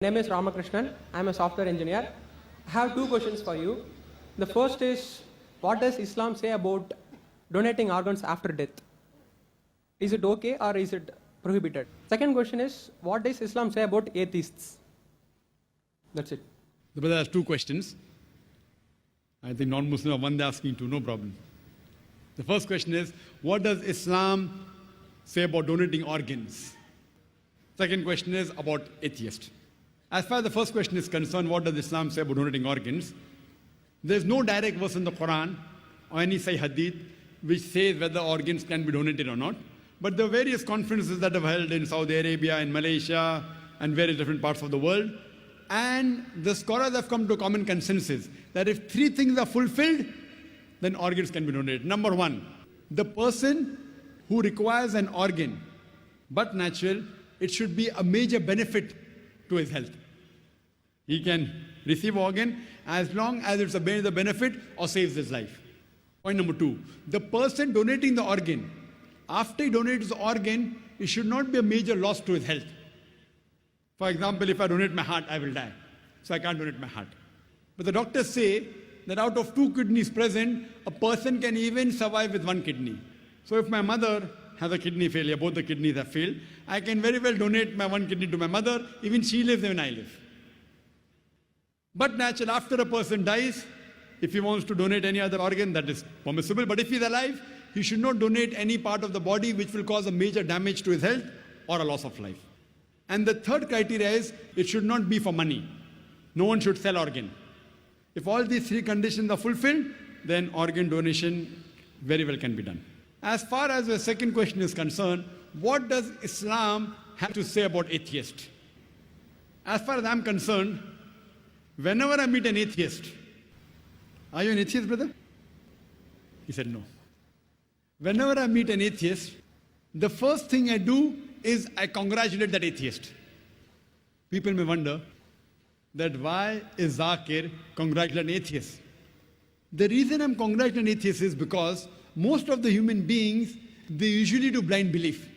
My name is Ramakrishnan. I am a software engineer. I have two questions for you. The first is, what does Islam say about donating organs after death? Is it okay or is it prohibited? Second question is, what does Islam say about atheists? That's it. The brother has two questions. I think non-Muslim are one they're asking two, no problem. The first question is, what does Islam say about donating organs? Second question is about atheists. As far as the first question is concerned, what does Islam say about donating organs? There's no direct verse in the Quran or any Sahih Hadith which says whether organs can be donated or not. But there are various conferences that have held in Saudi Arabia, in Malaysia, and various different parts of the world. And the scholars have come to a common consensus that if three things are fulfilled, then organs can be donated. Number one, the person who requires an organ, but natural, it should be a major benefit to his health. He can receive organ as long as it's a major benefit or saves his life. Point number two, the person donating the organ, after he donates the organ, it should not be a major loss to his health. For example, if I donate my heart, I will die. So I can't donate my heart. But the doctors say that out of two kidneys present, a person can even survive with one kidney. So if my mother has a kidney failure, both the kidneys have failed, I can very well donate my one kidney to my mother, even she lives, even I live. But naturally, after a person dies, if he wants to donate any other organ, that is permissible. But if he's alive, he should not donate any part of the body which will cause a major damage to his health or a loss of life. And the third criteria is, it should not be for money. No one should sell organ. If all these three conditions are fulfilled, then organ donation very well can be done. As far as the second question is concerned, what does Islam have to say about atheists? As far as I'm concerned, whenever I meet an atheist, are you an atheist, brother? He said no. Whenever I meet an atheist, the first thing I do is I congratulate that atheist. People may wonder that why is Zakir congratulating atheists? The reason I'm congratulating atheists is because most of the human beings, they usually do blind belief.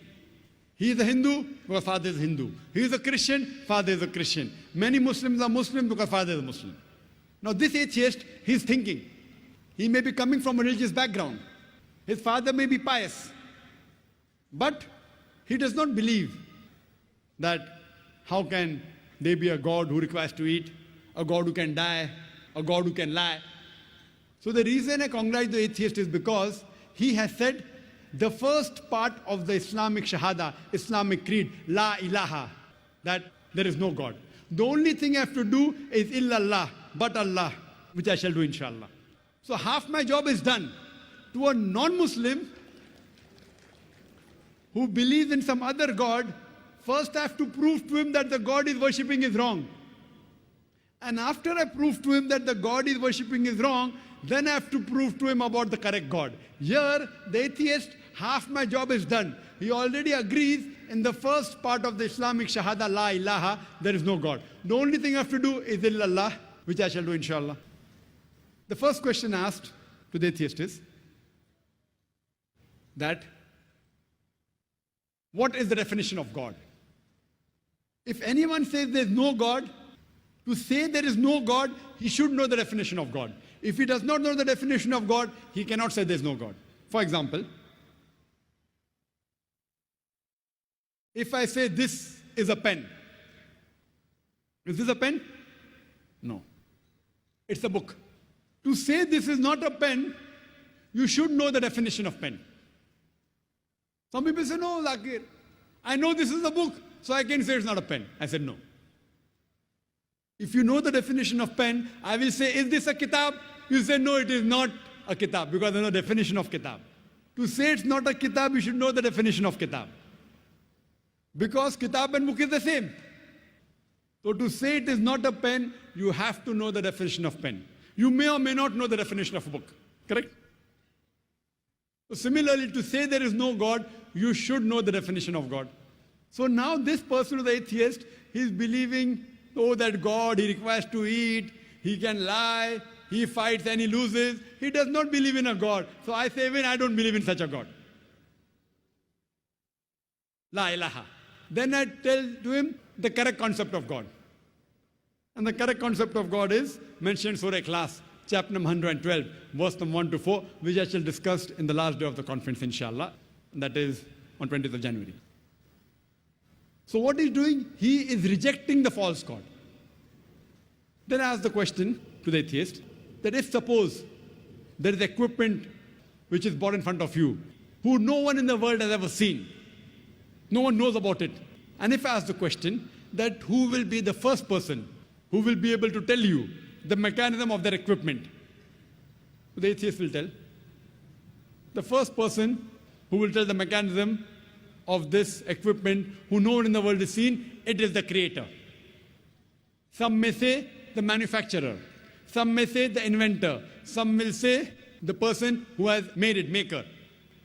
He is a Hindu because father is Hindu. He is a Christian, father is a Christian. Many Muslims are Muslim because father is a Muslim. Now this atheist, he's thinking. He may be coming from a religious background. His father may be pious. But he does not believe that how can there be a God who requires to eat, a God who can die, a God who can lie. So the reason I congratulate the atheist is because he has said the first part of the Islamic Shahada, Islamic creed, La ilaha, that there is no God. The only thing I have to do is illallah, but Allah, which I shall do inshallah. So half my job is done. To a non-Muslim who believes in some other God, first I have to prove to him that the God he's worshipping is wrong. And after I prove to him that the God he's worshipping is wrong, then I have to prove to him about the correct God. Here, the atheist, half my job is done. He already agrees in the first part of the Islamic Shahada, La ilaha, there is no God. The only thing I have to do is illallah, which I shall do inshallah. The first question asked to the atheist is that, what is the definition of God? If anyone says there is no God, to say there is no God, he should know the definition of God. If he does not know the definition of God, he cannot say there is no God. For example, if I say this is a pen, is this a pen? No. It's a book. To say this is not a pen, you should know the definition of pen. Some people say, no, Zakir, I know this is a book, so I can say it's not a pen. I said, no. If you know the definition of pen, I will say, is this a kitab? You say, no, it is not a kitab, because there's no definition of kitab. To say it's not a kitab, you should know the definition of kitab. Because kitab and book is the same. So to say it is not a pen, you have to know the definition of pen. You may or may not know the definition of a book. Correct? So similarly, to say there is no God, you should know the definition of God. So now this person who is the atheist, he is believing, oh, that God, he requires to eat, he can lie, he fights and he loses. He does not believe in a God. So I say, even I don't believe in such a God. La ilaha. Then I tell to him the correct concept of God. And the correct concept of God is mentioned Surah Ikhlas, chapter number 112, verse number 1 to 4, which I shall discuss in the last day of the conference, inshallah. That is on 20th of January. So what he's doing, he is rejecting the false God. Then I ask the question to the atheist, that if suppose there is equipment which is brought in front of you, who no one in the world has ever seen, no one knows about it. And if I ask the question, that who will be the first person who will be able to tell you the mechanism of their equipment? The atheist will tell. The first person who will tell the mechanism of this equipment, who no one in the world has seen, it is the creator. Some may say the manufacturer. Some may say the inventor. Some will say the person who has made it, maker.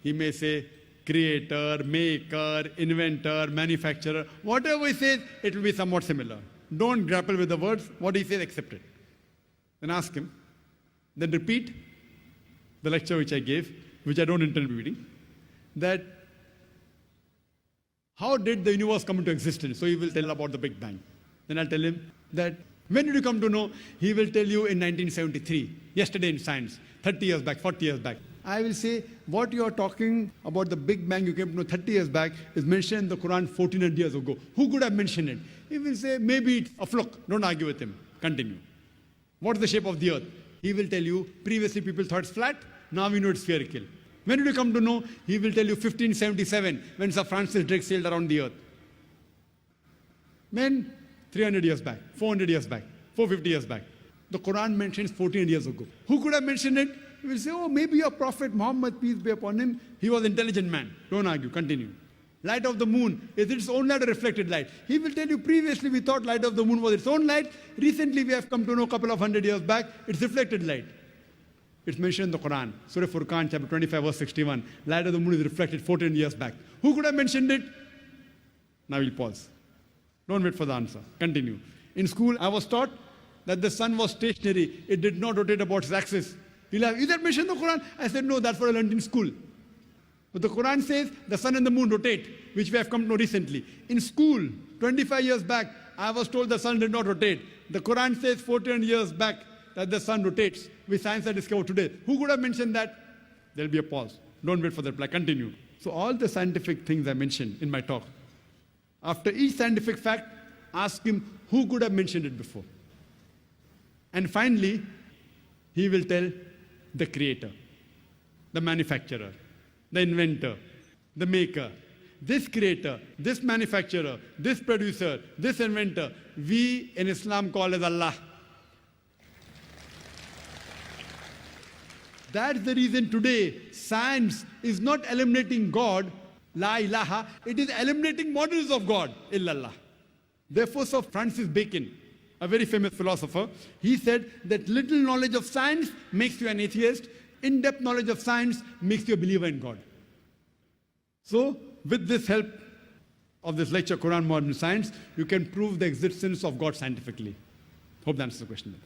He may say creator, maker, inventor, manufacturer. Whatever he says, it will be somewhat similar. Don't grapple with the words. What he says, accept it. Then ask him. Then repeat the lecture which I gave, which I don't intend repeating, that how did the universe come into existence? So he will tell about the Big Bang. Then I'll tell him that when did you come to know? He will tell you in 1973, yesterday in science, 30 years back, 40 years back. I will say, what you are talking about the Big Bang you came to know 30 years back is mentioned in the Quran 1400 years ago. Who could have mentioned it? He will say, maybe it's a fluke. Don't argue with him. Continue. What is the shape of the earth? He will tell you, previously people thought it's flat, now we know it's spherical. When did you come to know? He will tell you 1577, when Sir Francis Drake sailed around the earth. When? 300 years back, 400 years back, 450 years back. The Quran mentions 1400 years ago. Who could have mentioned it? He will say, oh, maybe your Prophet Muhammad, peace be upon him, he was an intelligent man. Don't argue, continue. Light of the moon, is its own light or reflected light? He will tell you, previously we thought light of the moon was its own light. Recently we have come to know a couple of hundred years back, it's reflected light. It's mentioned in the Quran, Surah Furqan, chapter 25, verse 61. Light of the moon is reflected 14 years back. Who could have mentioned it? Now we'll pause. Don't wait for the answer. Continue. In school, I was taught that the sun was stationary. It did not rotate about its axis. He'll have, is that mentioned in the Quran? I said, no, that's what I learned in school. But the Quran says the sun and the moon rotate, which we have come to know recently. In school, 25 years back, I was told the sun did not rotate. The Quran says 14 years back that the sun rotates, which science has discovered today. Who could have mentioned that? There'll be a pause. Don't wait for the reply. Continue. So all the scientific things I mentioned in my talk, after each scientific fact, ask him who could have mentioned it before. And finally, he will tell the creator, the manufacturer, the inventor, the maker. This creator, this manufacturer, this producer, this inventor, we in Islam call as Allah. That's the reason today science is not eliminating God, la ilaha, it is eliminating models of God, illallah. Therefore, Sir Francis Bacon, a very famous philosopher, he said that little knowledge of science makes you an atheist, in-depth knowledge of science makes you a believer in God. So, with this help of this lecture, Quran Modern Science, you can prove the existence of God scientifically. Hope that answers the question.